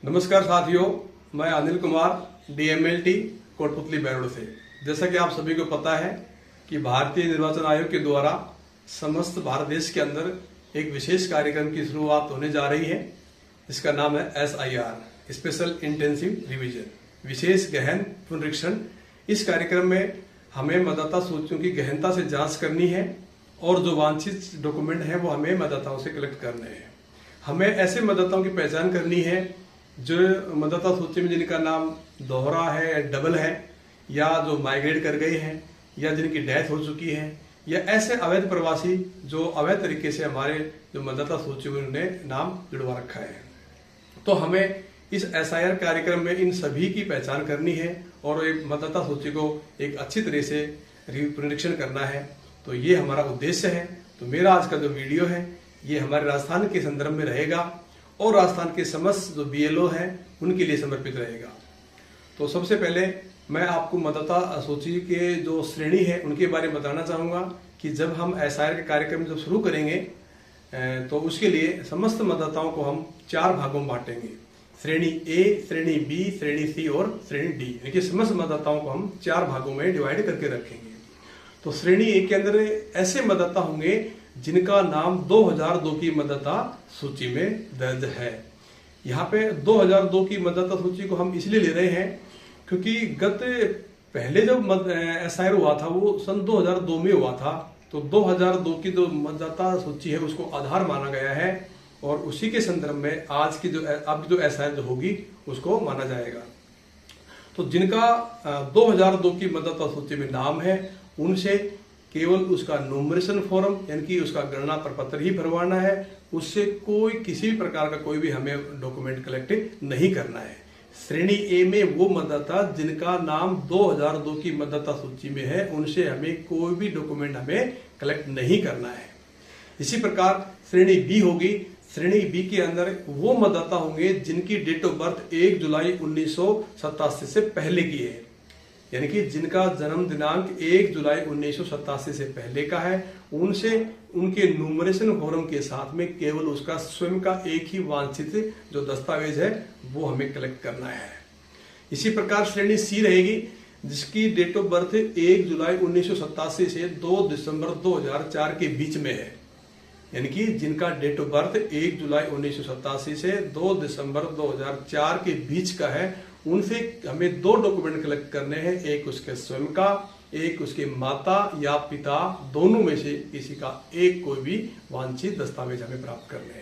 नमस्कार साथियों, मैं अनिल कुमार DMLT कोटपुतली बैरोड से। जैसा कि आप सभी को पता है कि भारतीय निर्वाचन आयोग के द्वारा समस्त भारत देश के अंदर एक विशेष कार्यक्रम की शुरुआत होने जा रही है। इसका नाम है SIR, स्पेशल इंटेंसिव रिवीजन, विशेष गहन पुनरीक्षण। इस कार्यक्रम में हमें मतदाता सूचियों की गहनता से जांच करनी है और जो वांछित डॉक्यूमेंट है वो हमें मतदाताओं से कलेक्ट करने हैं। हमें ऐसे मतदाताओं की पहचान करनी है जो मतदाता सूची में जिनका नाम दोहरा है, डबल है, या जो माइग्रेट कर गए हैं, या जिनकी डेथ हो चुकी है, या ऐसे अवैध प्रवासी जो अवैध तरीके से हमारे जो मतदाता सूची में उन्होंने नाम जुड़वा रखा है। तो हमें इस SIR कार्यक्रम में इन सभी की पहचान करनी है और एक मतदाता सूची को एक अच्छी तरह से पुनरीक्षण करना है। तो ये हमारा उद्देश्य है। तो मेरा आज का जो वीडियो है ये हमारे राजस्थान के संदर्भ में रहेगा और राजस्थान के समस्त जो BLO हैं उनके लिए समर्पित रहेगा। तो सबसे पहले मैं आपको मतदाता सूची के जो श्रेणी है उनके बारे में बताना चाहूँगा कि जब हम SIR के कार्यक्रम जब शुरू करेंगे तो उसके लिए समस्त मतदाताओं को हम 4 भागों में बांटेंगे। श्रेणी A, श्रेणी B, श्रेणी C और श्रेणी D, यानी कि समस्त मतदाताओं को हम 4 भागों में डिवाइड करके रखेंगे। तो श्रेणी A के अंदर ऐसे मतदाता होंगे जिनका नाम 2002 की मतदाता सूची में दर्ज है। यहाँ पे 2002 की मतदाता सूची को हम इसलिए ले रहे हैं क्योंकि पहले जब SIR हुआ था वो सन 2002 में हुआ था। तो 2002 की जो मतदाता सूची है उसको आधार माना गया है और उसी के संदर्भ में आज की अब जो SIR जो होगी उसको माना जाएगा। तो जिनका 2002 की मतदाता सूची में नाम है उनसे केवल उसका न्यूमरेशन फॉर्म यानी कि उसका गणना प्रपत्र ही भरवाना है। उससे कोई किसी भी प्रकार का कोई भी हमें डॉक्यूमेंट कलेक्ट नहीं करना है। श्रेणी A में वो मतदाता जिनका नाम 2002 की मतदाता सूची में है उनसे हमें कोई भी डॉक्यूमेंट हमें कलेक्ट नहीं करना है। इसी प्रकार श्रेणी B होगी। श्रेणी B के अंदर वो मतदाता होंगे जिनकी डेट ऑफ बर्थ 1 जुलाई 1987 से पहले की है, यानी कि जिनका जन्म दिनांक 1 जुलाई 1987 से पहले का है। उनसे उनके न्यूमरेशन फॉर्म के साथ में केवल उसका स्वयं का एक ही वांछित जो दस्तावेज है वो हमें कलेक्ट करना है। इसी प्रकार श्रेणी C रहेगी जिसकी डेट ऑफ बर्थ 1 जुलाई 1987 से 2 दिसंबर 2004 के बीच में है, यानी कि जिनका डेट ऑफ बर्थ 1 जुलाई 1987 से 2 दिसंबर 2004 के बीच का है। उनसे हमें 2 डॉक्यूमेंट कलेक्ट करने हैं, एक उसके स्वयं का, एक उसके माता या पिता, दोनों में से किसी का एक कोई भी वांछित दस्तावेज हमें प्राप्त करने हैं।